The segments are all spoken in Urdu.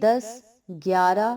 10, 11,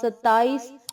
27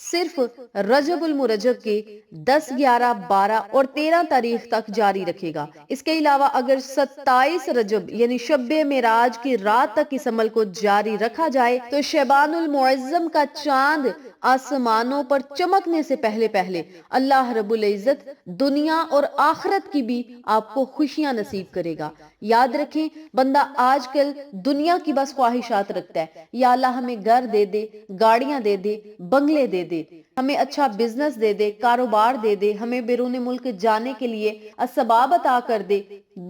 صرف رجب المرجب کے 10، 11، 12 اور 13 تاریخ تک جاری رکھے گا۔ اس کے علاوہ اگر 27 رجب یعنی شب معراج کی رات تک اس عمل کو جاری رکھا جائے تو شعبان المعظم کا چاند آسمانوں پر چمکنے سے پہلے پہلے اللہ رب العزت دنیا اور آخرت کی بھی آپ کو خوشیاں نصیب کرے گا۔ یاد رکھیں، بندہ آج کل دنیا کی بس خواہشات رکھتا ہے، یا اللہ ہمیں گھر دے دے، گاڑیاں دے دے، بنگلے دے دے، ہمیں اچھا بزنس دے دے، کاروبار دے دے، ہمیں بیرون ملک جانے کے لیے اسباب عطا کر دے۔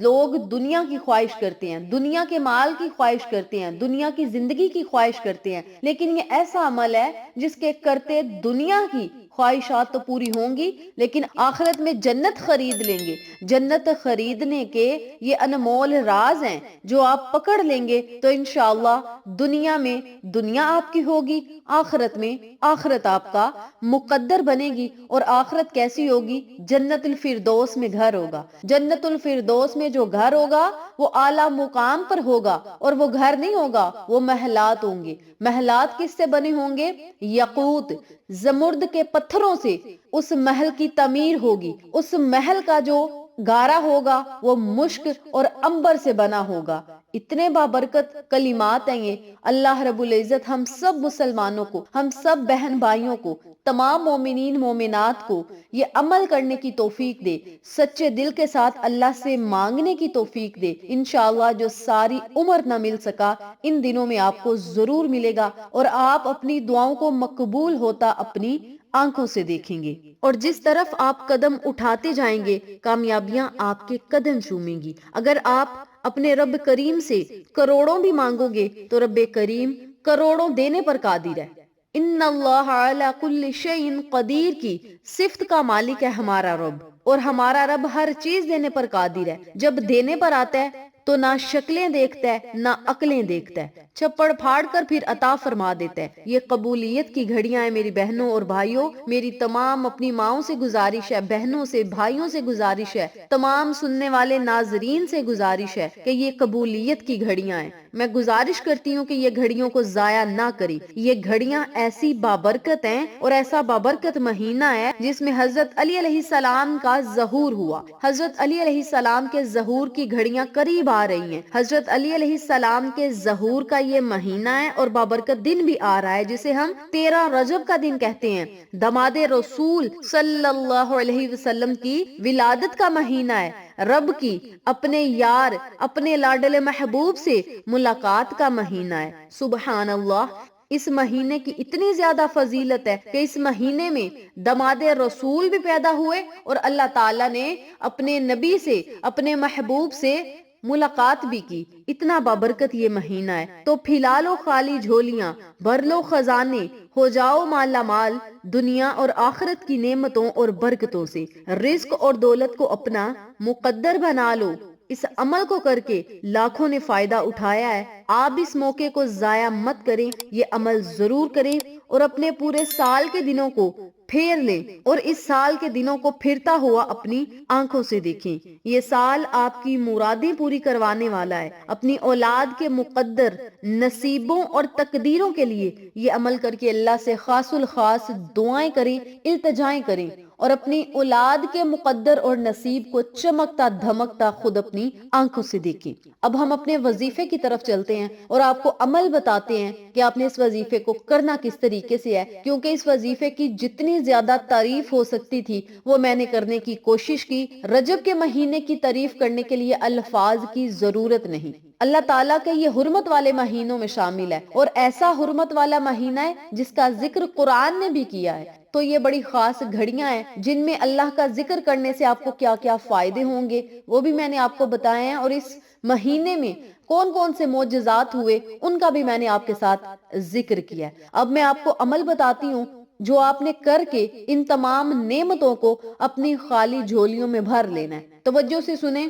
لوگ دنیا کی خواہش کرتے ہیں، دنیا کے مال کی خواہش کرتے ہیں، دنیا کی زندگی کی خواہش کرتے ہیں، لیکن یہ ایسا عمل ہے جس کے کرتے دنیا کی خواہشات تو پوری ہوں گی لیکن آخرت میں جنت خرید لیں گے۔ جنت خریدنے کے یہ انمول راز ہیں جو آپ پکڑ لیں گے تو انشاءاللہ دنیا میں دنیا آپ کی ہوگی، آخرت میں آخرت آپ کا مقدر بنے گی۔ اور آخرت کیسی ہوگی؟ جنت الفردوس میں گھر ہوگا۔ جنت الفردوس میں جو گھر ہوگا وہ اعلیٰ مقام پر ہوگا، اور وہ گھر نہیں ہوگا، وہ محلات ہوں گے۔ محلات کس سے بنے ہوں گے؟ یاقوت، زمرد کے پتھروں سے اس محل کی تعمیر ہوگی۔ اس محل کا جو گارا ہوگا وہ مشک اور عنبر سے بنا ہوگا۔ اتنے بابرکت کلمات ہیں یہ۔ اللہ رب العزت ہم سب مسلمانوں کو، ہم سب بہن بھائیوں کو، تمام مومنین مومنات کو یہ عمل کرنے کی توفیق دے، سچے دل کے ساتھ اللہ سے مانگنے کی توفیق دے۔ انشاءاللہ جو ساری عمر نہ مل سکا ان دنوں میں آپ کو ضرور ملے گا، اور آپ اپنی دعاؤں کو مقبول ہوتا اپنی آنکھوں سے دیکھیں گے، اور جس طرف آپ قدم اٹھاتے جائیں گے کامیابیاں آپ کے قدم چومیں گی۔ اگر آپ اپنے رب کریم سے کروڑوں بھی مانگو گے تو رب کریم کروڑوں دینے پر قادر ہے۔ ان اللہ علی کل شیء قدیر کی صفت کا مالک ہے ہمارا رب، اور ہمارا رب ہر چیز دینے پر قادر ہے۔ جب دینے پر آتا ہے تو نہ شکلیں دیکھتا ہے نہ عقلیں دیکھتا ہے، چھپڑ پھاڑ کر پھر عطا فرما دیتا ہے۔ یہ قبولیت کی گھڑیاں ہیں میری بہنوں اور بھائیوں۔ میری تمام اپنی ماؤں سے گزارش ہے، بہنوں سے، بھائیوں سے گزارش ہے، تمام سننے والے ناظرین سے گزارش ہے کہ یہ قبولیت کی گھڑیاں ہیں۔ میں گزارش کرتی ہوں کہ یہ گھڑیوں کو ضائع نہ کریں۔ یہ گھڑیاں ایسی بابرکت ہیں اور ایسا بابرکت مہینہ ہے جس میں حضرت علی علیہ السلام کا ظہور ہوا۔ حضرت علی علیہ السلام کے ظہور کی گھڑیاں قریب آ رہی ہیں۔ حضرت علی علیہ السلام کے ظہور کا یہ مہینہ ہے اور بابرکت دن بھی آ رہا ہے جسے ہم 13 رجب کا دن کہتے ہیں۔ داماد رسول صلی اللہ علیہ وسلم کی ولادت کا مہینہ ہے۔ رب کی اپنے یار، اپنے لاڈلے محبوب سے ملاقات کا مہینہ ہے۔ سبحان اللہ، اس مہینے کی اتنی زیادہ فضیلت ہے کہ اس مہینے میں داماد رسول بھی پیدا ہوئے اور اللہ تعالیٰ نے اپنے نبی سے، اپنے محبوب سے ملاقات بھی کی۔ اتنا بابرکت یہ مہینہ ہے، تو پھیلا لو خالی جھولیاں، بھر لو خزانے، ہو جاؤ مالا مال، دنیا اور آخرت کی نعمتوں اور برکتوں سے۔ رزق اور دولت کو اپنا مقدر بنا لو۔ اس عمل کو کر کے لاکھوں نے فائدہ اٹھایا ہے۔ آپ اس موقع کو ضائع مت کریں، یہ عمل ضرور کریں اور اپنے پورے سال کے دنوں کو پھیر لیں، اور اس سال کے دنوں کو پھرتا ہوا اپنی آنکھوں سے دیکھیں۔ یہ سال آپ کی مرادیں پوری کروانے والا ہے۔ اپنی اولاد کے مقدر نصیبوں اور تقدیروں کے لیے یہ عمل کر کے اللہ سے خاص الخاص دعائیں کریں، التجائیں کریں، اور اپنی اولاد کے مقدر اور نصیب کو چمکتا دھمکتا خود اپنی آنکھوں سے دیکھیں۔ اب ہم اپنے وظیفے کی طرف چلتے ہیں اور آپ کو عمل بتاتے ہیں کہ آپ نے اس وظیفے کو کرنا کس طریقے سے ہے، کیونکہ اس وظیفے کی جتنی زیادہ تعریف ہو سکتی تھی وہ میں نے کرنے کی کوشش کی۔ رجب کے مہینے کی تعریف کرنے کے لیے الفاظ کی ضرورت نہیں۔ اللہ تعالیٰ کے یہ حرمت والے مہینوں میں شامل ہے، اور ایسا حرمت والا مہینہ ہے جس کا ذکر قرآن نے بھی کیا ہے۔ تو یہ بڑی خاص گھڑیاں ہیں جن میں اللہ کا ذکر کرنے سے آپ کو کیا کیا فائدے ہوں گے وہ بھی میں نے آپ کو بتائے ہیں، اور اس مہینے میں کون کون سے معجزات ہوئے ان کا بھی میں نے آپ کے ساتھ ذکر کیا ہے۔ اب میں آپ کو عمل بتاتی ہوں جو آپ نے کر کے ان تمام نعمتوں کو اپنی خالی جھولیوں میں بھر لینا ہے۔ توجہ سے سنیں،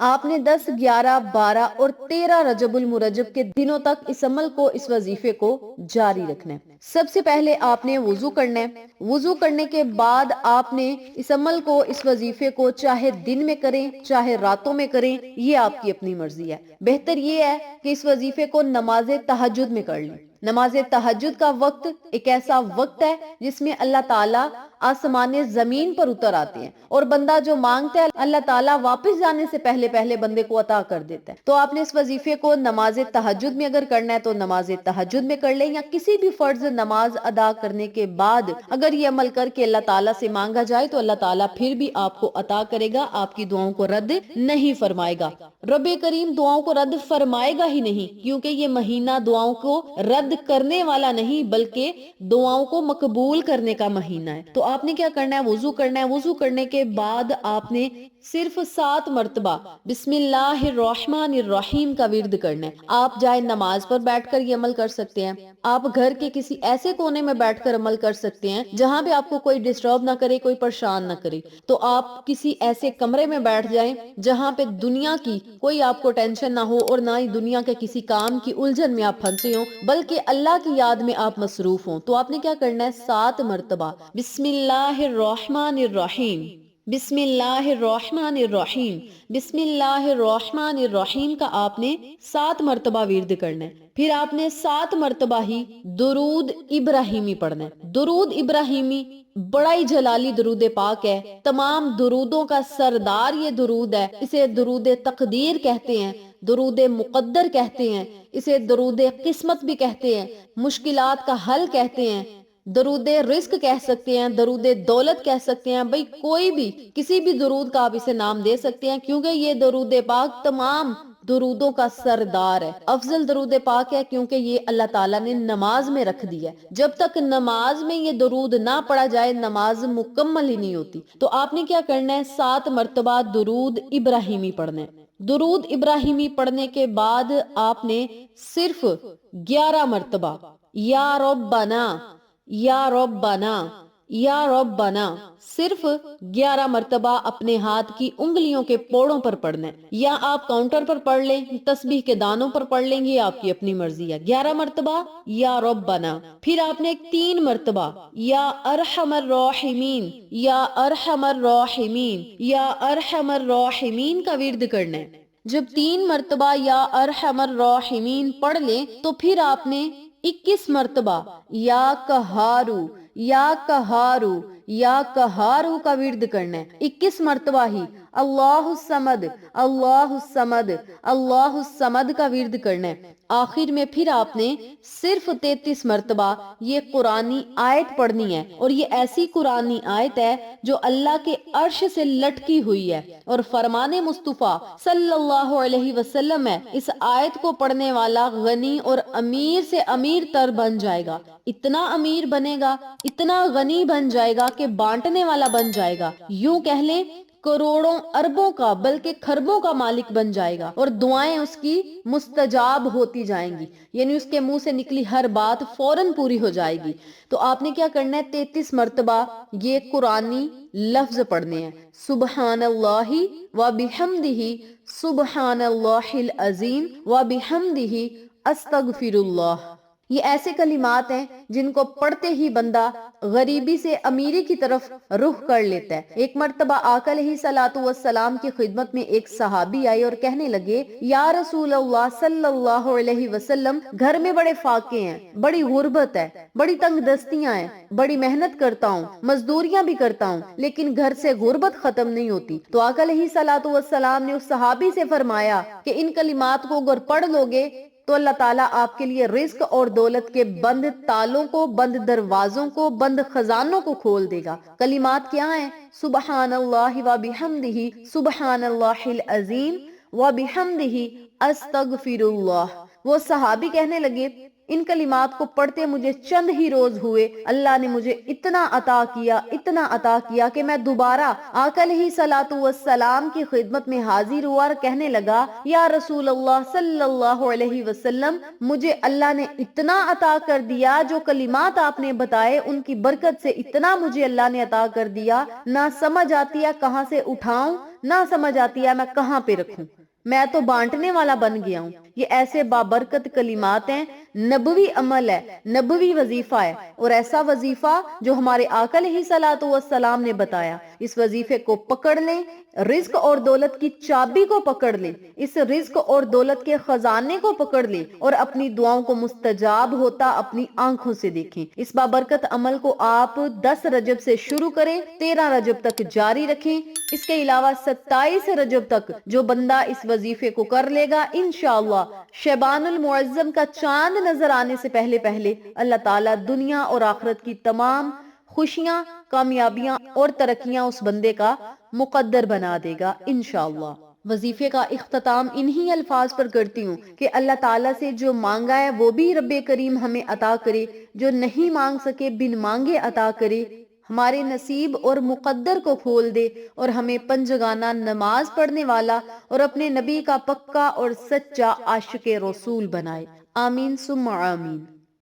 آپ نے 10، 11، 12 اور 13 رجب المرجب کے دنوں تک اس عمل کو، اس وظیفے کو جاری رکھنا ہے۔ سب سے پہلے آپ نے وضو کرنا ہے۔ وضو کرنے کے بعد آپ نے اس عمل کو، اس وظیفے کو چاہے دن میں کریں چاہے راتوں میں کریں، یہ آپ کی اپنی مرضی ہے۔ بہتر یہ ہے کہ اس وظیفے کو نماز تہجد میں کر لیں۔ نماز تہجد کا وقت ایک ایسا وقت ہے جس میں اللہ تعالیٰ آسمان زمین پر اتر آتے ہیں اور بندہ جو مانگتا ہے اللہ تعالیٰ واپس جانے سے پہلے پہلے بندے کو عطا کر دیتا ہے۔ تو آپ نے اس وظیفے کو نماز تہجد میں اگر کرنا ہے تو نماز تہجد میں کر لیں، یا کسی بھی فرض نماز ادا کرنے کے بعد اگر یہ عمل کر کے اللہ تعالیٰ سے مانگا جائے تو اللہ تعالیٰ پھر بھی آپ کو عطا کرے گا، آپ کی دعاؤں کو رد نہیں فرمائے گا۔ رب کریم دعاؤں کو رد فرمائے گا ہی نہیں، کیونکہ یہ مہینہ دعاؤں کو رد کرنے والا نہیں بلکہ دعاؤں کو مقبول کرنے کا مہینہ ہے۔ تو آپ نے کیا کرنا ہے؟ وضو کرنا ہے۔ وضو کرنے کے بعد آپ نے صرف 7 مرتبہ بسم اللہ الرحمن الرحیم کا ورد کرنا ہے۔ آپ جائے نماز پر بیٹھ کر یہ عمل کر سکتے ہیں، آپ گھر کے کسی ایسے کونے میں بیٹھ کر عمل کر سکتے ہیں جہاں بھی آپ کو کوئی ڈسٹرب نہ کرے، کوئی پریشان نہ کرے۔ تو آپ کسی ایسے کمرے میں بیٹھ جائیں جہاں پہ دنیا کی کوئی آپ کو ٹینشن نہ ہو اور نہ ہی دنیا کے کسی کام کی الجھن میں آپ پھنسے ہوں، بلکہ اللہ کی یاد میں آپ مصروف ہوں۔ تو آپ نے کیا کرنا ہے؟ 7 مرتبہ بسم اللہ الرحمن الرحیم، بسم اللہ الرحمن الرحیم، بسم اللہ الرحمن الرحیم کا آپ نے 7 مرتبہ ورد کرنا ہے۔ پھر آپ نے 7 مرتبہ ہی درود ابراہیمی پڑھنا ہے۔ درود ابراہیمی بڑا ہی جلالی درود پاک ہے، تمام درودوں کا سردار یہ درود ہے۔ اسے درود تقدیر کہتے ہیں، درود مقدر کہتے ہیں، اسے درود قسمت بھی کہتے ہیں، مشکلات کا حل کہتے ہیں، درود رزق کہہ سکتے ہیں، درود دولت کہہ سکتے ہیں۔ بھئی کوئی بھی کسی بھی درود کا آپ اسے نام دے سکتے ہیں، کیونکہ یہ درود پاک تمام درودوں کا سردار ہے، افضل درود پاک ہے، کیونکہ یہ اللہ تعالیٰ نے نماز میں رکھ دیا ہے۔ جب تک نماز میں یہ درود نہ پڑھا جائے نماز مکمل ہی نہیں ہوتی۔ تو آپ نے کیا کرنا ہے؟ 7 مرتبہ درود ابراہیمی پڑھنا ہے۔ درود ابراہیمی پڑھنے کے بعد آپ نے صرف 11 مرتبہ یا ربنا، یا ربنا، یا ربنا، صرف 11 مرتبہ اپنے ہاتھ کی انگلیوں کے پوڑوں پر پڑھنا ہے، یا آپ کاؤنٹر پر پڑھ لیں، تسبیح کے دانوں پر پڑھ لیں گے، آپ کی اپنی مرضی ہے۔ 11 مرتبہ یا ربنا، پھر آپ نے 3 مرتبہ یا ارحم الراحمین، یا ارحم الراحمین، یا ارحم الراحمین کا ورد کرنا ہے۔ جب 3 مرتبہ یا ارحم الراحمین پڑھ لیں تو پھر آپ نے 21 مرتبہ یا قہارو، یا قہارو، یا قہارو کا ورد کرنا ہے۔ 21 مرتبہ ہی اللہ الصمد، اللہ الصمد، اللہ الصمد کا ورد کرنا ہے۔ آخر میں پھر آپ نے صرف 33 مرتبہ یہ قرآنی آیت پڑھنی ہے، اور یہ ایسی قرآنی آیت ہے جو اللہ کے عرش سے لٹکی ہوئی ہے اور فرمان مصطفیٰ صلی اللہ علیہ وسلم ہے۔ اس آیت کو پڑھنے والا غنی اور امیر سے امیر تر بن جائے گا، اتنا امیر بنے گا، اتنا غنی بن جائے گا کہ بانٹنے والا بن جائے گا، یوں کہہ لیں کروڑوں اربوں کا بلکہ کھربوں کا مالک بن جائے گا، اور دعائیں اس کی مستجاب ہوتی جائیں گی، یعنی اس کے منہ سے نکلی ہر بات فوراً پوری ہو جائے گی۔ تو آپ نے کیا کرنا ہے؟ 33 مرتبہ یہ قرآنی لفظ پڑھنے ہیں، سبحان اللہ و بحمدہ، سبحان اللہ العظیم و بحمدہ، استغفر اللہ۔ یہ ایسے کلمات ہیں جن کو پڑھتے ہی بندہ غریبی سے امیری کی طرف رخ کر لیتا ہے۔ ایک مرتبہ آقا علیہ الصلوۃ والسلام کی خدمت میں ایک صحابی آئے اور کہنے لگے، یا رسول اللہ صلی اللہ علیہ وسلم، گھر میں بڑے فاقے ہیں، بڑی غربت ہے، بڑی تنگ دستیاں ہیں، بڑی محنت کرتا ہوں، مزدوریاں بھی کرتا ہوں، لیکن گھر سے غربت ختم نہیں ہوتی۔ تو آقا علیہ الصلوۃ والسلام نے اس صحابی سے فرمایا کہ ان کلمات کو اگر پڑھ لو گے تو اللہ تعالیٰ آپ کے لیے رزق اور دولت کے بند تالوں کو، بند دروازوں کو، بند خزانوں کو کھول دے گا۔ کلمات کیا ہیں؟ سبحان اللہ و بحمدہ، سبحان اللہ العظیم و بحمدہ، استغفر اللہ۔ وہ صحابی کہنے لگے، ان کلمات کو پڑھتے مجھے چند ہی روز ہوئے، اللہ نے مجھے اتنا عطا کیا، اتنا عطا کیا کہ میں دوبارہ آقا علیہ الصلوۃ والسلام کی خدمت میں حاضر ہوا اور کہنے لگا، یا رسول اللہ صلی اللہ علیہ وسلم، مجھے اللہ نے اتنا عطا کر دیا، جو کلمات آپ نے بتائے ان کی برکت سے اتنا مجھے اللہ نے عطا کر دیا، نہ سمجھ آتی ہے کہاں سے اٹھاؤں، نہ سمجھ آتی ہے میں کہاں پہ رکھوں، میں تو بانٹنے والا بن گیا ہوں۔ یہ ایسے بابرکت کلمات ہیں، نبوی عمل ہے، نبوی وظیفہ ہے، اور ایسا وظیفہ جو ہمارے آقا علیہ الصلوۃ والسلام نے بتایا۔ اس وظیفے کو پکڑ لیں، رزق اور دولت کی چابی کو پکڑ لیں، اس رزق اور دولت کے خزانے کو پکڑ لیں اور اپنی دعاؤں کو مستجاب ہوتا اپنی آنکھوں سے دیکھیں۔ اس بابرکت عمل کو آپ 10 رجب سے شروع کریں، 13 رجب تک جاری رکھیں۔ اس کے علاوہ 27 رجب تک جو بندہ اس وظیفے کو کر لے گا، انشاءاللہ شعبان المعظم کا چاند نظر آنے سے پہلے پہلے اللہ تعالیٰ دنیا اور آخرت کی تمام خوشیاں، کامیابیاں اور ترقیاں اس بندے کا مقدر بنا دے گا انشاءاللہ۔ وظیفے کا اختتام انہی الفاظ پر کرتی ہوں کہ اللہ تعالیٰ سے جو مانگا ہے وہ بھی رب کریم ہمیں عطا کرے، جو نہیں مانگ سکے بن مانگے عطا کرے، ہمارے نصیب اور مقدر کو کھول دے اور ہمیں پنجگانہ نماز پڑھنے والا اور اپنے نبی کا پکا اور سچا عاشق رسول بنائے۔ آمین ثم آمین۔